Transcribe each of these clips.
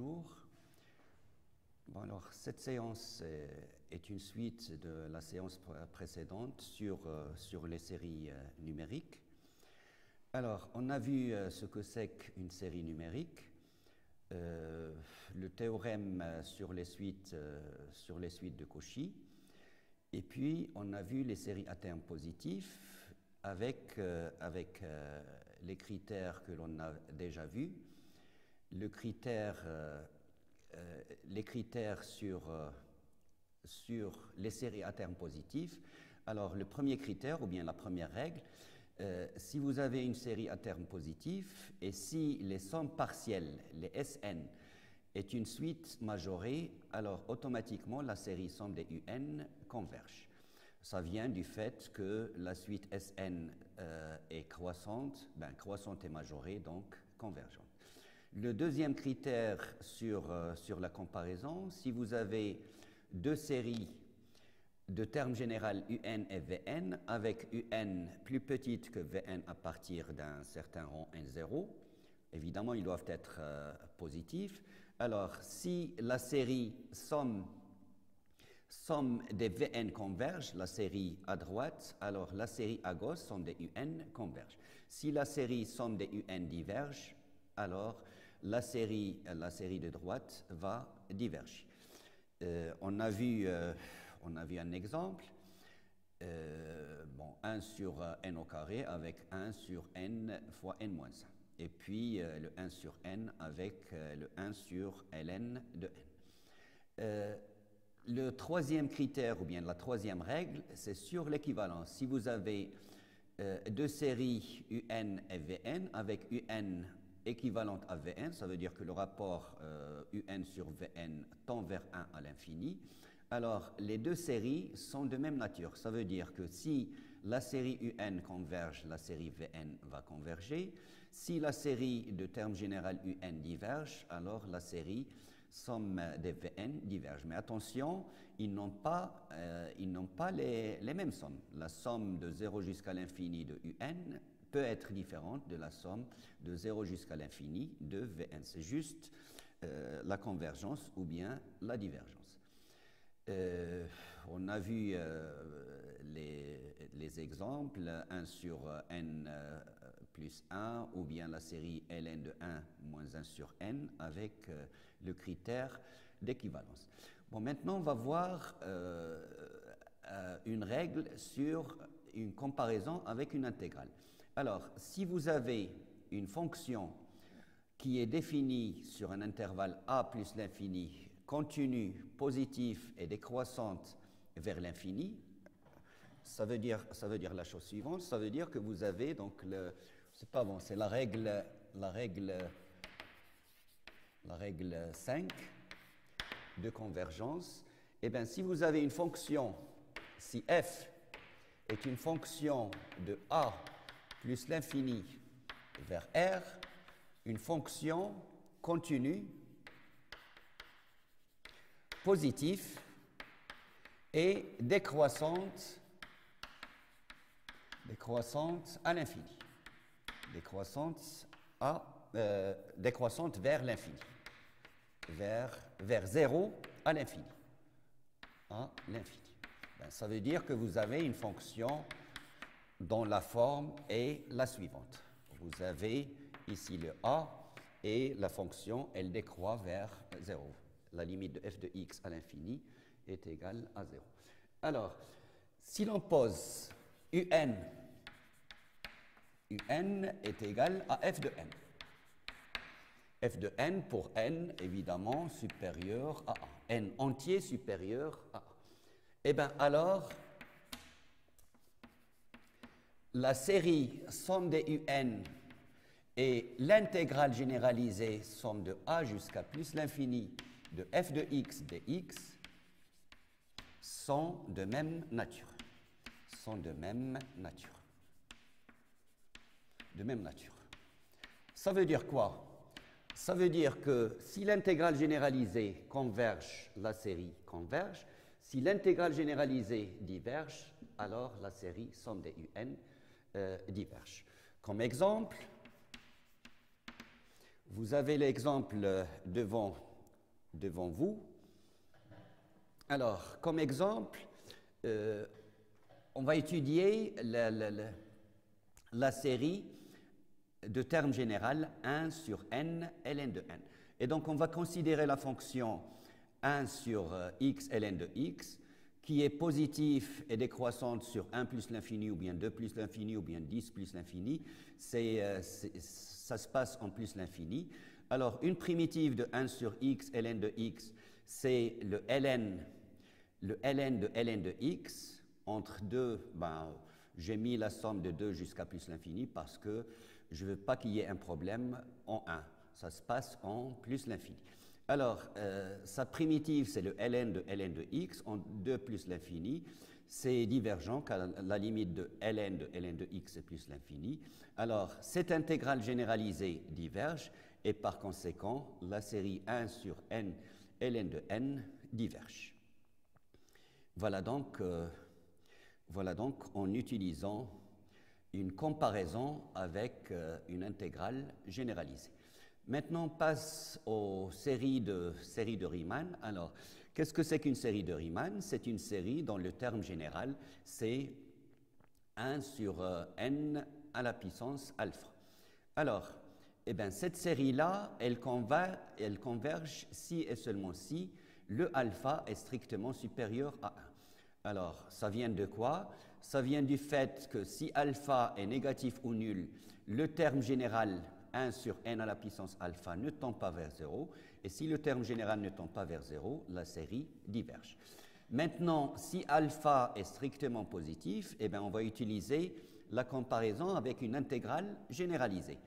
bonjour. Bon, alors, cette séance est une suite de la séance précédente sur les séries numériques. Alors, on a vu ce que c'est qu'une série numérique, le théorème sur les suites de Cauchy, et puis on a vu les séries à termes positifs avec les critères que l'on a déjà vus, les critères sur les séries à termes positifs. Alors, le premier critère, ou bien la première règle, si vous avez une série à termes positifs et si les sommes partielles, les Sn, est une suite majorée, alors automatiquement la série somme des Un converge. Ça vient du fait que la suite Sn est croissante, croissante et majorée, donc convergente. Le deuxième critère sur la comparaison, si vous avez deux séries de termes général Un et Vn, avec Un plus petite que Vn à partir d'un certain rang N0, évidemment ils doivent être positifs. Alors si la série somme des Vn converge, la série à droite, alors la série à gauche, somme des Un converge. Si la série somme des Un diverge, alors la série de droite va diverger. On a vu un exemple, 1 sur n au carré avec 1 sur n fois n moins 1. Et puis le 1 sur n avec le 1 sur ln de n. Le troisième critère, ou bien la troisième règle, c'est sur l'équivalence. Si vous avez deux séries Un et Vn avec Un équivalente à Vn, ça veut dire que le rapport Un sur Vn tend vers 1 à l'infini, alors les deux séries sont de même nature. Ça veut dire que si la série Un converge, la série Vn va converger. Si la série de termes général Un diverge, alors la série somme des Vn diverge. Mais attention, ils n'ont pas les mêmes sommes. La somme de 0 jusqu'à l'infini de Un peut être différente de la somme de 0 jusqu'à l'infini de Vn. C'est juste la convergence ou bien la divergence. On a vu les exemples, 1 sur n plus 1, ou bien la série ln de 1 moins 1 sur n, avec le critère d'équivalence. Bon, maintenant, on va voir une règle sur une comparaison avec une intégrale. Alors, si vous avez une fonction qui est définie sur un intervalle a plus l'infini, continue, positive et décroissante vers l'infini, ça veut dire la chose suivante, ça veut dire que vous avez donc c'est la règle 5 de convergence. Eh bien, si vous avez une fonction, si f est une fonction de a plus l'infini vers R, une fonction continue, positive et décroissante à l'infini, décroissante vers l'infini, vers 0 à l'infini. Ça veut dire que vous avez une fonction dont la forme est la suivante. Vous avez ici le a et la fonction, elle décroît vers 0. La limite de f de x à l'infini est égale à 0. Alors, si l'on pose un est égal à f de n. F de n pour n, évidemment, supérieur à a. N entier supérieur à a. Eh bien, alors, la série somme des Un et l'intégrale généralisée somme de a jusqu'à plus l'infini de f de x dx sont de même nature. Ça veut dire quoi? Ça veut dire que si l'intégrale généralisée converge, la série converge. Si l'intégrale généralisée diverge, alors la série somme des Un diverge. Comme exemple, vous avez l'exemple devant devant vous. Alors, comme exemple, on va étudier la série de termes général 1 sur n ln de n. Et donc, on va considérer la fonction 1 sur x ln de x, qui est positive et décroissante sur 1 plus l'infini, ou bien 2 plus l'infini, ou bien 10 plus l'infini. Ça se passe en plus l'infini. Alors, une primitive de 1 sur x ln de x, c'est le ln de ln de x. Entre 2, j'ai mis la somme de 2 jusqu'à plus l'infini parce que je ne veux pas qu'il y ait un problème en 1. Ça se passe en plus l'infini. Alors, sa primitive, c'est le ln de x, en 2 plus l'infini. C'est divergent, car la limite de ln de x est plus l'infini. Alors, cette intégrale généralisée diverge, et par conséquent, la série 1 sur n ln de n diverge. Voilà donc en utilisant une comparaison avec une intégrale généralisée. Maintenant, on passe aux séries de Riemann. Alors, qu'est-ce que c'est qu'une série de Riemann? C'est une série dont le terme général, c'est 1 sur n à la puissance alpha. Alors, cette série-là, elle converge si et seulement si le alpha est strictement supérieur à 1. Alors, ça vient de quoi? Ça vient du fait que si alpha est négatif ou nul, le terme général 1 sur n à la puissance alpha ne tend pas vers 0, et si le terme général ne tend pas vers 0, la série diverge. Maintenant, si alpha est strictement positif, on va utiliser la comparaison avec une intégrale généralisée.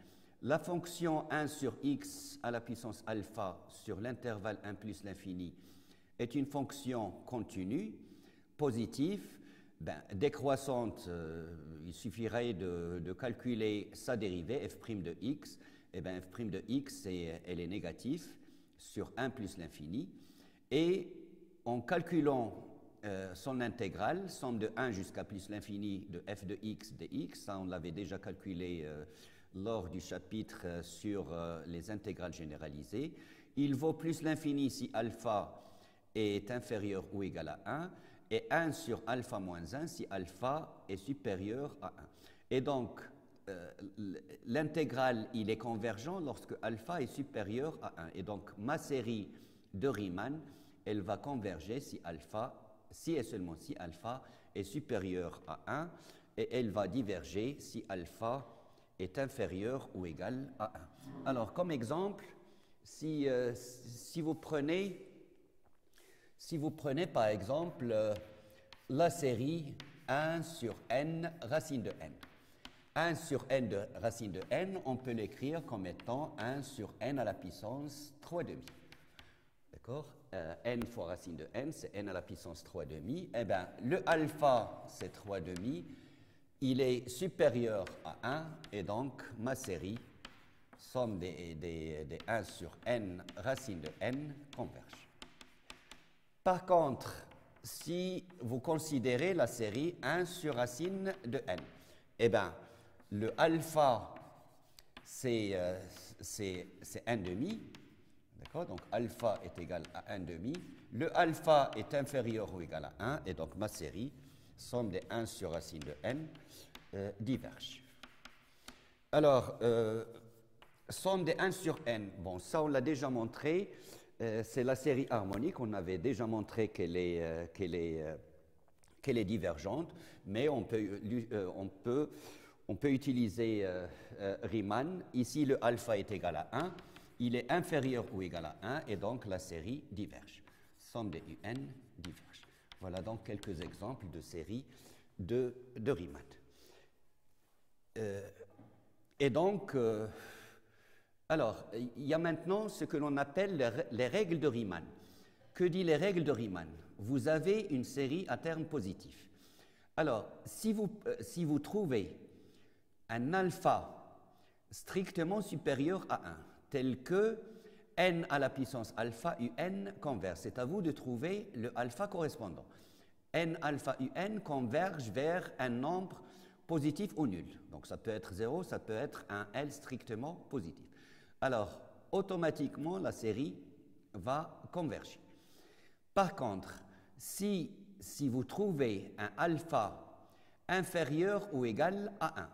La fonction 1 sur x à la puissance alpha sur l'intervalle 1 plus l'infini est une fonction continue, positive, décroissante. Il suffirait de calculer sa dérivée, f' de x. F' de x, elle est négative sur 1 plus l'infini. Et en calculant son intégrale, somme de 1 jusqu'à plus l'infini de f de x dx, ça on l'avait déjà calculé lors du chapitre sur les intégrales généralisées, il vaut plus l'infini si alpha est inférieur ou égal à 1, et 1 sur alpha moins 1 si alpha est supérieur à 1. Et donc, l'intégrale, il est convergent lorsque alpha est supérieur à 1. Et donc, ma série de Riemann, elle va converger si et seulement si alpha est supérieur à 1, et elle va diverger si alpha est inférieur ou égal à 1. Alors, comme exemple, si vous prenez par exemple la série 1 sur n racine de n. 1 sur n de racine de n, on peut l'écrire comme étant 1 sur n à la puissance 3,5. D'accord? N fois racine de n, c'est n à la puissance 3,5. Le alpha, c'est 3,5. Il est supérieur à 1, et donc ma série, somme des 1 sur n racine de n, converge. Par contre, si vous considérez la série 1 sur racine de n, le alpha, c'est 1,5. D'accord? Donc, alpha est égal à 1,5. Le alpha est inférieur ou égal à 1, et donc ma série, somme des 1 sur racine de n, diverge. Alors, somme des 1 sur n, bon, ça on l'a déjà montré. C'est la série harmonique, on avait déjà montré qu'elle est divergente, mais on peut utiliser Riemann. Ici, le alpha est égal à 1, il est inférieur ou égal à 1, et donc la série diverge. Somme des un diverge. Voilà donc quelques exemples de séries de Riemann. Et donc, alors, il y a maintenant ce que l'on appelle les règles de Riemann. Que dit les règles de Riemann? Vous avez une série à terme positif. Alors, si vous trouvez un alpha strictement supérieur à 1, tel que n à la puissance alpha un converge, c'est à vous de trouver le alpha correspondant. N alpha un converge vers un nombre positif ou nul. Donc ça peut être 0, ça peut être un L strictement positif. Alors, automatiquement, la série va converger. Par contre, si vous trouvez un alpha inférieur ou égal à 1,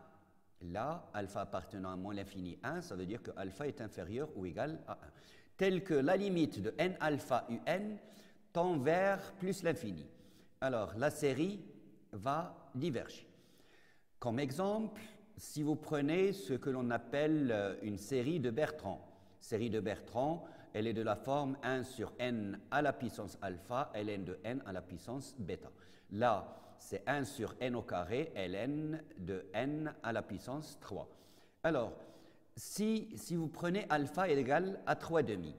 là, alpha appartenant à moins l'infini 1, ça veut dire que alpha est inférieur ou égal à 1, tel que la limite de n alpha un tend vers plus l'infini. Alors, la série va diverger. Comme exemple, si vous prenez ce que l'on appelle une série de Bertrand. Série de Bertrand, elle est de la forme 1 sur n à la puissance alpha, ln de n à la puissance bêta. Là, c'est 1 sur n au carré, ln de n à la puissance 3. Alors, si vous prenez alpha est égal à 3 demi,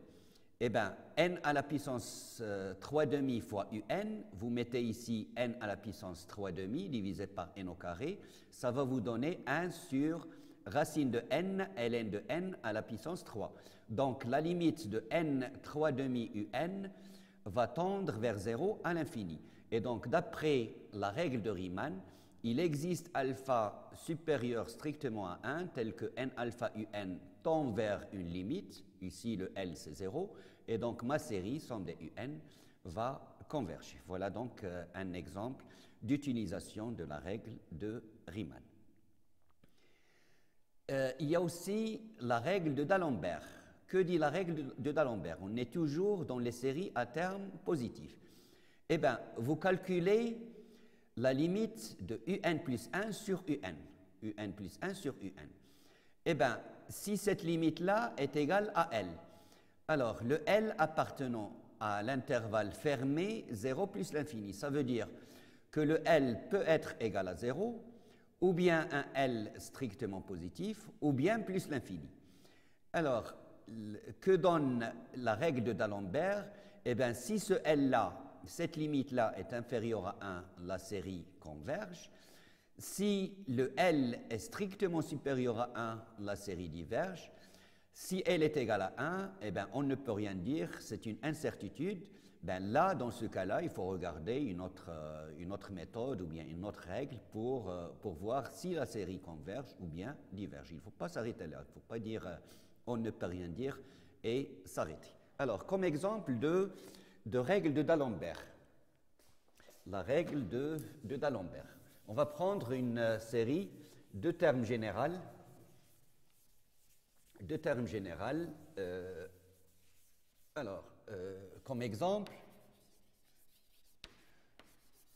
eh bien, n à la puissance 3 demi fois un, vous mettez ici n à la puissance 3 demi divisé par n au carré, ça va vous donner 1 sur racine de n, ln de n à la puissance 3. Donc, la limite de n 3 demi un va tendre vers 0 à l'infini. Et donc, d'après la règle de Riemann, il existe alpha supérieur strictement à 1, tel que n alpha un tend vers une limite, ici le L c'est 0, et donc ma série, somme des un, va converger. Voilà donc un exemple d'utilisation de la règle de Riemann. Il y a aussi la règle de D'Alembert. Que dit la règle de D'Alembert? On est toujours dans les séries à terme positifs. Eh bien, vous calculez la limite de un plus 1 sur un plus 1 sur un. Eh bien, si cette limite-là est égale à L, alors le L appartenant à l'intervalle fermé 0 plus l'infini, ça veut dire que le L peut être égal à 0, ou bien un L strictement positif, ou bien plus l'infini. Alors, que donne la règle de D'Alembert? Eh bien, si ce L-là, cette limite-là est inférieure à 1, la série converge. Si le L est strictement supérieur à 1, la série diverge. Si L est égal à 1, eh bien, on ne peut rien dire, c'est une incertitude. Ben là, dans ce cas-là, il faut regarder une autre méthode ou bien une autre règle pour voir si la série converge ou bien diverge. Il ne faut pas s'arrêter là, il ne faut pas dire on ne peut rien dire et s'arrêter. Alors, comme exemple de règle de D'Alembert, la règle de D'Alembert. On va prendre une série de termes généraux. Comme exemple,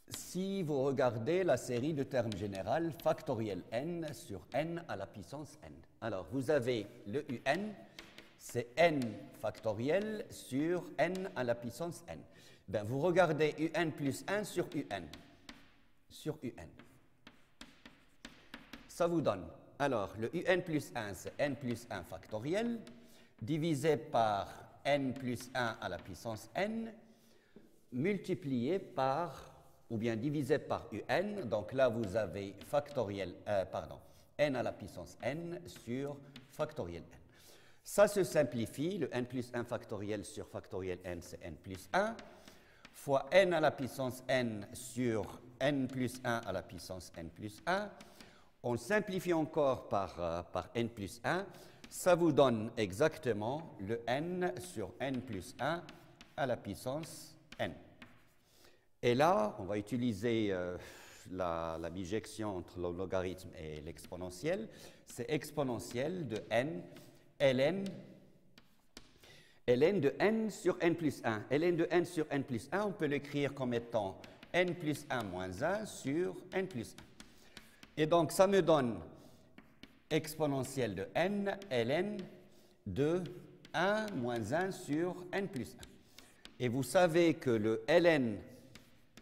si vous regardez la série de termes généraux factoriel n sur n à la puissance n. Alors, vous avez le un, c'est n factoriel sur n à la puissance n. Ben, vous regardez un plus 1 sur un. Ça vous donne, alors, le un plus 1, c'est n plus 1 factoriel, divisé par n plus 1 à la puissance n, multiplié par, ou bien divisé par un, donc là vous avez factoriel, n à la puissance n sur factoriel n. Ça se simplifie, le n plus 1 factoriel sur factoriel n, c'est n plus 1, fois n à la puissance n sur n plus 1 à la puissance n plus 1. On simplifie encore par n plus 1, ça vous donne exactement le n sur n plus 1 à la puissance n. Et là, on va utiliser la bijection entre le logarithme et l'exponentiel. C'est exponentiel de n, ln de n sur n plus 1. ln de n sur n plus 1, on peut l'écrire comme étant n plus 1 moins 1 sur n plus 1. Et donc, ça me donne exponentielle de n, ln de 1 moins 1 sur n plus 1. Et vous savez que le ln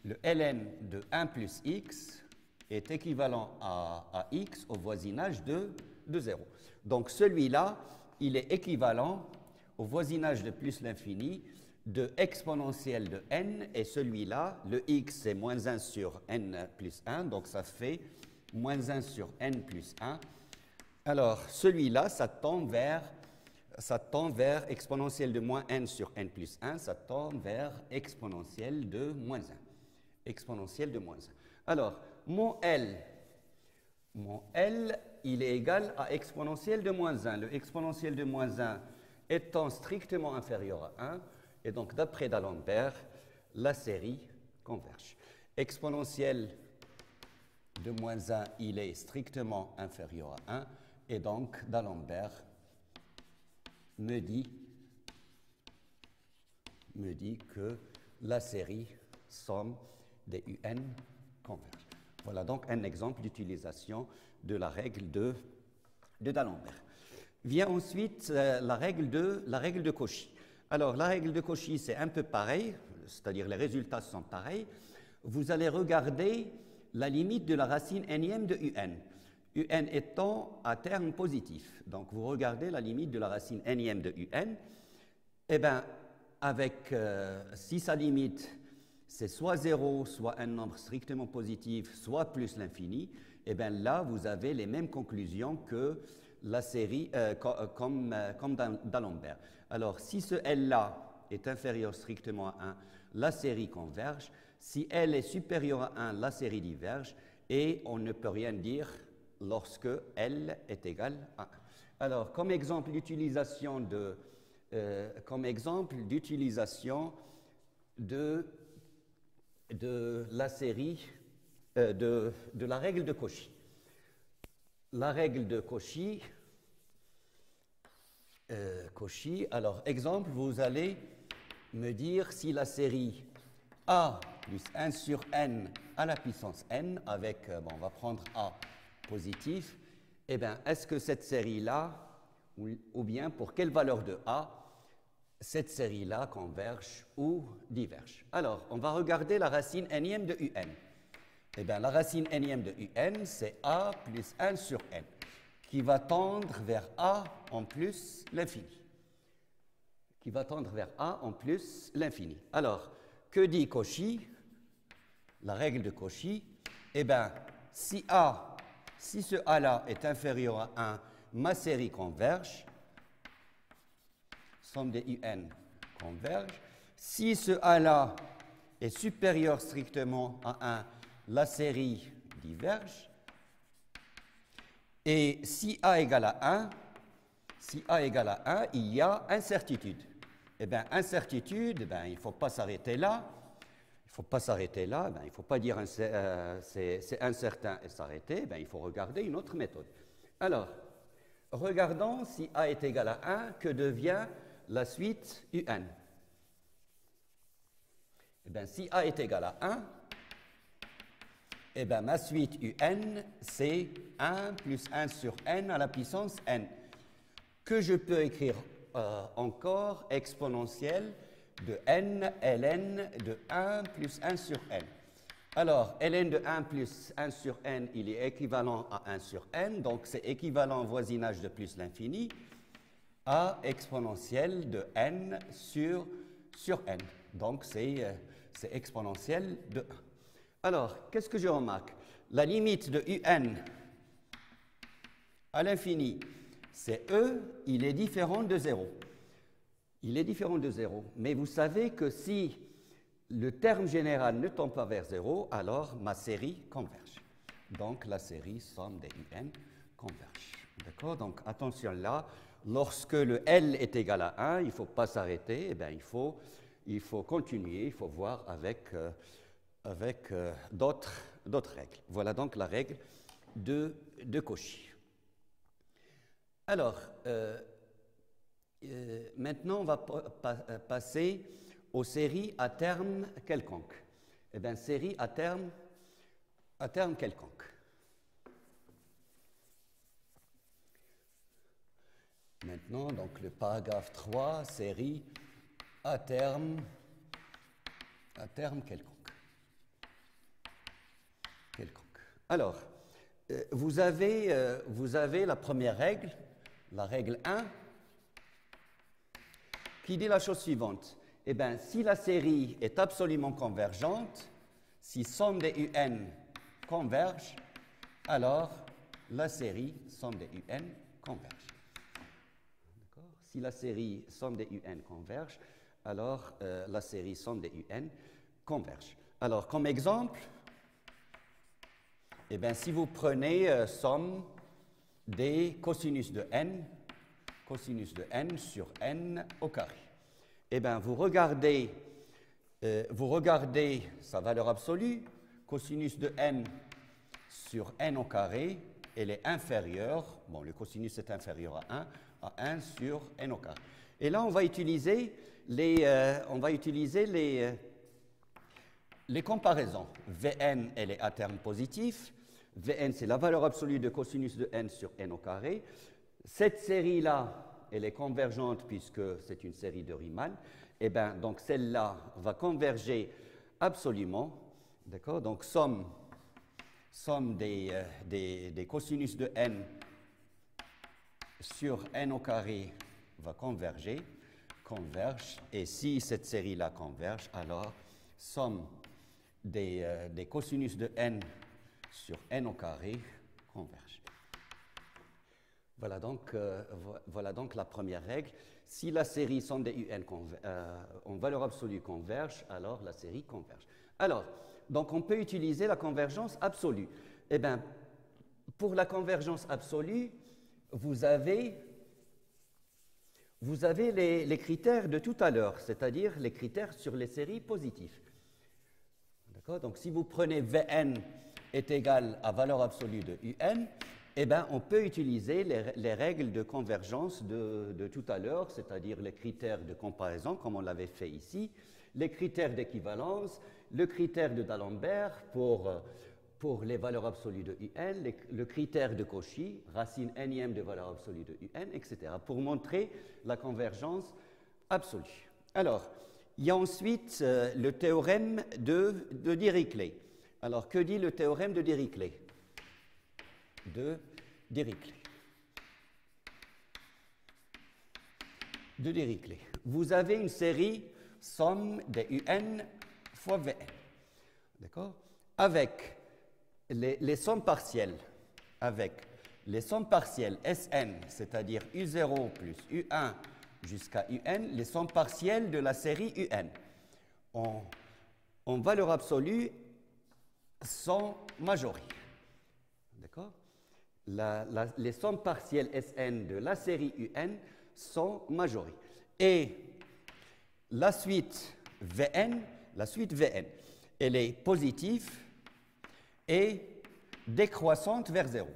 de 1 plus x est équivalent à x au voisinage de 0. Donc, celui-là, il est équivalent au voisinage de plus l'infini de exponentielle de n, et celui-là, le x, c'est moins 1 sur n plus 1, donc ça fait moins 1 sur n plus 1. Alors, celui-là, ça tend vers exponentielle de moins n sur n plus 1, ça tend vers exponentielle de moins 1. Exponentielle de moins 1. Alors, mon L, il est égal à exponentielle de moins 1. Le exponentielle de moins 1 étant strictement inférieur à 1, Et donc, d'après d'Alembert, la série converge. Exponentiel de moins 1, il est strictement inférieur à 1, et donc d'Alembert me dit que la série somme des UN converge. Voilà donc un exemple d'utilisation de la règle de d'Alembert. Vient ensuite la règle de Cauchy. Alors, la règle de Cauchy, c'est un peu pareil, c'est-à-dire les résultats sont pareils. Vous allez regarder la limite de la racine nème de un. Un étant à terme positif. Donc, vous regardez la limite de la racine nème de un. Eh bien, si sa limite, c'est soit 0, soit un nombre strictement positif, soit plus l'infini, eh bien là, vous avez les mêmes conclusions que la série, comme d'Alembert. Alors, si ce L-là est inférieur strictement à 1, la série converge. Si L est supérieur à 1, la série diverge. Et on ne peut rien dire lorsque L est égal à 1. Alors, comme exemple d'utilisation de la série, de la règle de Cauchy. La règle de Cauchy, alors exemple, vous allez me dire si la série A plus 1 sur n à la puissance n, avec, on va prendre A positif, eh bien, est-ce que cette série-là, ou bien pour quelle valeur de A, cette série-là converge ou diverge? Alors, on va regarder la racine nème de un. Eh bien, la racine nème de un, c'est A plus 1 sur n, qui va tendre vers A en plus l'infini. Alors, que dit Cauchy? La règle de Cauchy, eh bien, si ce A-là est inférieur à 1, ma série converge, somme des UN converge. Si ce A-là est supérieur strictement à 1, la série diverge. Et si A égale à 1, il y a incertitude. Eh bien, incertitude, il ne faut pas s'arrêter là. Il ne faut pas dire c'est incertain et s'arrêter. Il faut regarder une autre méthode. Alors, regardons si A est égal à 1, que devient la suite UN. Eh bien, si A est égal à 1, eh bien, ma suite UN, c'est 1 plus 1 sur n à la puissance n, que je peux écrire encore exponentielle de n ln de 1 plus 1 sur n. Alors, ln de 1 plus 1 sur n, il est équivalent à 1 sur n, donc c'est équivalent au voisinage de plus l'infini à exponentielle de n sur n. Donc, c'est exponentielle de 1. Alors, qu'est-ce que je remarque? La limite de un à l'infini, c'est e, il est différent de 0. Mais vous savez que si le terme général ne tend pas vers 0, alors ma série converge. Donc, la série somme des un converge. D'accord? Donc, attention là, lorsque le L est égal à 1, il ne faut pas s'arrêter, eh bien, il faut continuer, il faut voir avec d'autres règles. Voilà donc la règle de Cauchy. Alors, maintenant, on va passer aux séries à terme quelconque. Eh bien, série à terme quelconque. Maintenant, donc, le paragraphe 3, série à terme quelconque. Alors, vous avez la première règle, la règle 1, qui dit la chose suivante. Eh bien, si la série est absolument convergente, si somme des UN converge, alors la série somme des UN converge. Si la série somme des UN converge, alors la série somme des UN converge. Alors, comme exemple, eh bien, si vous prenez somme des cosinus de n sur n au carré, eh bien, vous regardez sa valeur absolue, cosinus de n sur n au carré, elle est inférieure, bon, le cosinus est inférieur à 1 sur n au carré. Et là, on va utiliser les comparaisons. Vn, elle est à terme positif. Vn, c'est la valeur absolue de cosinus de n sur n au carré. Cette série-là, elle est convergente puisque c'est une série de Riemann. Eh bien, donc celle-là va converger absolument. D'accord? Donc, somme des cosinus de n sur n au carré va converge. Et si cette série-là converge, alors somme des cosinus de n sur n au carré converge. Voilà donc la première règle. Si la série somme des un en valeur absolue converge, alors la série converge. Alors, donc on peut utiliser la convergence absolue. Eh bien, pour la convergence absolue, vous avez les critères de tout à l'heure, c'est-à-dire les critères sur les séries positives. D'accord? Donc, si vous prenez Vn est égal à valeur absolue de Un, eh bien, on peut utiliser les règles de convergence de tout à l'heure, c'est-à-dire les critères de comparaison, comme on l'avait fait ici, les critères d'équivalence, le critère de D'Alembert pour les valeurs absolues de Un, le critère de Cauchy, racine énième de valeur absolue de Un, etc., pour montrer la convergence absolue. Alors, il y a ensuite le théorème de Dirichlet. Alors, que dit le théorème de Dirichlet? De Dirichlet. Vous avez une série somme des Un fois Vn. D'accord? Avec les sommes partielles, Sn, c'est-à-dire U0 plus U1 jusqu'à Un, les sommes partielles de la série Un. En valeur absolue, sont majorées. D'accord? Les sommes partielles Sn de la série Un sont majorées. Et la suite Vn, elle est positive et décroissante vers 0.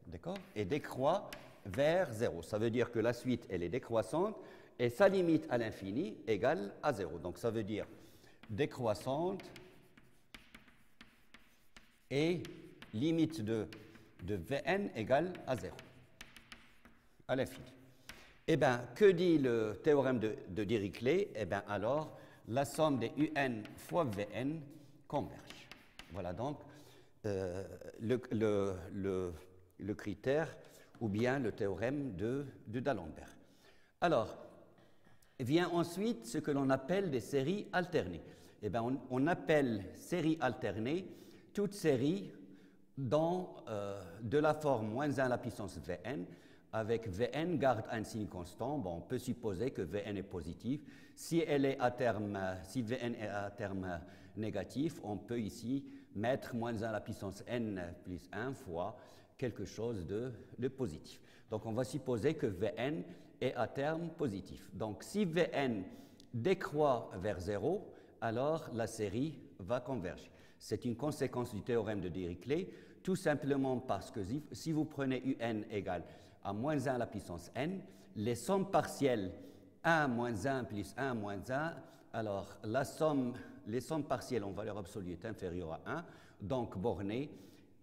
D'accord? Et décroît vers 0. Ça veut dire que la suite, elle est décroissante et sa limite à l'infini égale à 0. Donc ça veut dire décroissante et limite de Vn égale à 0, à l'infini. Eh bien, que dit le théorème de Dirichlet? Eh bien, alors, la somme des Un fois Vn converge. Voilà donc le critère ou bien le théorème de D'Alembert. Alors, vient ensuite ce que l'on appelle des séries alternées. Eh bien, on appelle séries alternées toute série de la forme moins 1 à la puissance Vn, avec Vn garde un signe constant. Bon, on peut supposer que Vn est positif. Si Vn est à terme négatif, on peut ici mettre moins 1 à la puissance n plus 1 fois quelque chose de positif. Donc, on va supposer que Vn est à terme positif. Donc, si Vn décroît vers 0, alors la série va converger. C'est une conséquence du théorème de Dirichlet, tout simplement parce que si vous prenez Un égale à moins 1 à la puissance n, les sommes partielles 1 moins 1 plus 1 moins 1, alors les sommes partielles en valeur absolue est inférieure à 1, donc bornée.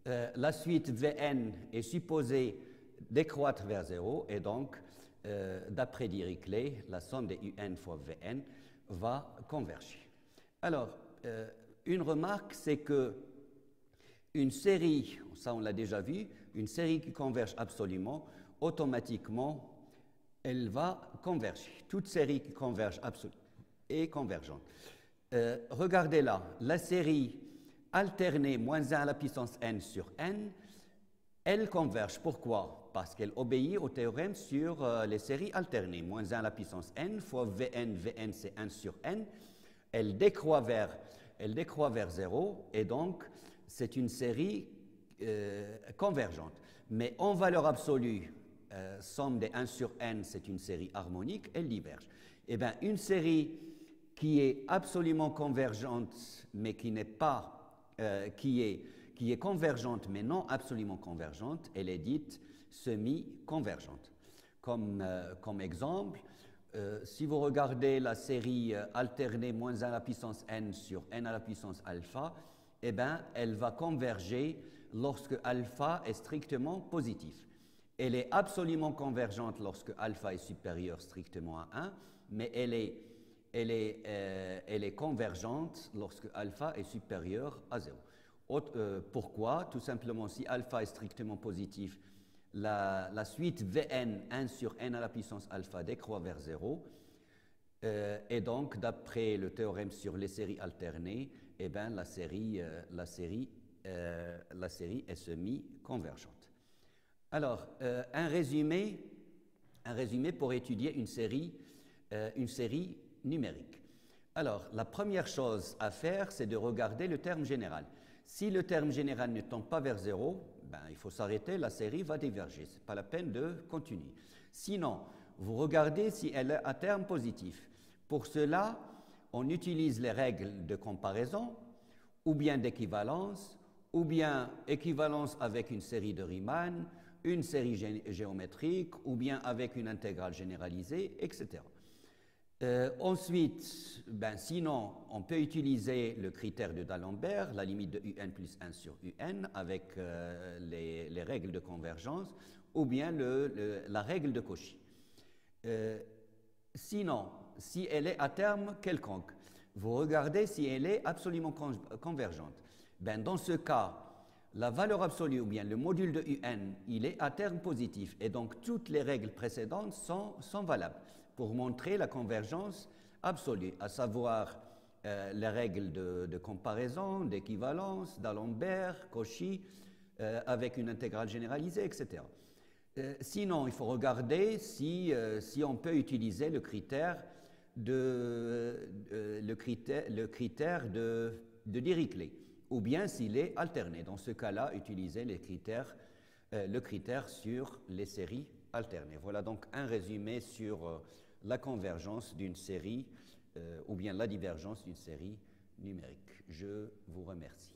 La suite Vn est supposée décroître vers 0, et donc, d'après Dirichlet, la somme des Un fois Vn va converger. Alors, une remarque, c'est que une série, ça on l'a déjà vu, une série qui converge absolument, automatiquement, elle va converger. Toute série qui converge absolument est convergente. Regardez là, la série alternée moins 1 à la puissance n sur n, elle converge. Pourquoi? Parce qu'elle obéit au théorème sur les séries alternées. Moins 1 à la puissance n fois Vn c'est 1 sur n. Elle décroît vers 0, et donc c'est une série convergente. Mais en valeur absolue, somme des 1 sur n, c'est une série harmonique, elle diverge. Eh bien, une série qui est absolument convergente, mais qui n'est pas, qui est convergente, mais non absolument convergente, elle est dite semi-convergente. Comme exemple, si vous regardez la série alternée moins 1 à la puissance n sur n à la puissance alpha, eh bien, elle va converger lorsque alpha est strictement positif. Elle est absolument convergente lorsque alpha est supérieur strictement à 1, mais elle est convergente lorsque alpha est supérieur à 0. Pourquoi? Tout simplement, si alpha est strictement positif, la suite Vn, 1 sur n à la puissance alpha, décroît vers 0. Et donc, d'après le théorème sur les séries alternées, eh bien, la série est semi-convergente. Alors, un résumé pour étudier une série numérique. Alors, la première chose à faire, c'est de regarder le terme général. Si le terme général ne tend pas vers 0, ben, il faut s'arrêter, la série va diverger. Ce n'est pas la peine de continuer. Sinon, vous regardez si elle est à terme positif. Pour cela, on utilise les règles de comparaison, ou bien d'équivalence, ou bien équivalence avec une série de Riemann, une série géométrique, ou bien avec une intégrale généralisée, etc. Ensuite, sinon, on peut utiliser le critère de D'Alembert, la limite de un plus 1 sur un, avec les règles de convergence, ou bien la règle de Cauchy. Sinon, si elle est à terme quelconque, vous regardez si elle est absolument convergente. Dans ce cas, la valeur absolue, ou bien le module de un, il est à terme positif, et donc toutes les règles précédentes sont valables pour montrer la convergence absolue, à savoir les règles de comparaison, d'équivalence, d'Alembert, Cauchy, avec une intégrale généralisée, etc. Sinon, il faut regarder si on peut utiliser le critère de Dirichlet, ou bien s'il est alterné. Dans ce cas-là, utiliser le critère sur les séries alternées. Voilà donc un résumé sur la convergence d'une série ou bien la divergence d'une série numérique. Je vous remercie.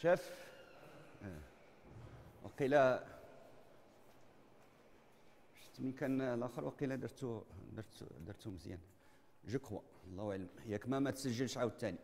شاف وقيل شفت من كان الاخر وقيل درتو مزيان جو كخوا الله اعلم ياك ما تسجلش عاوتاني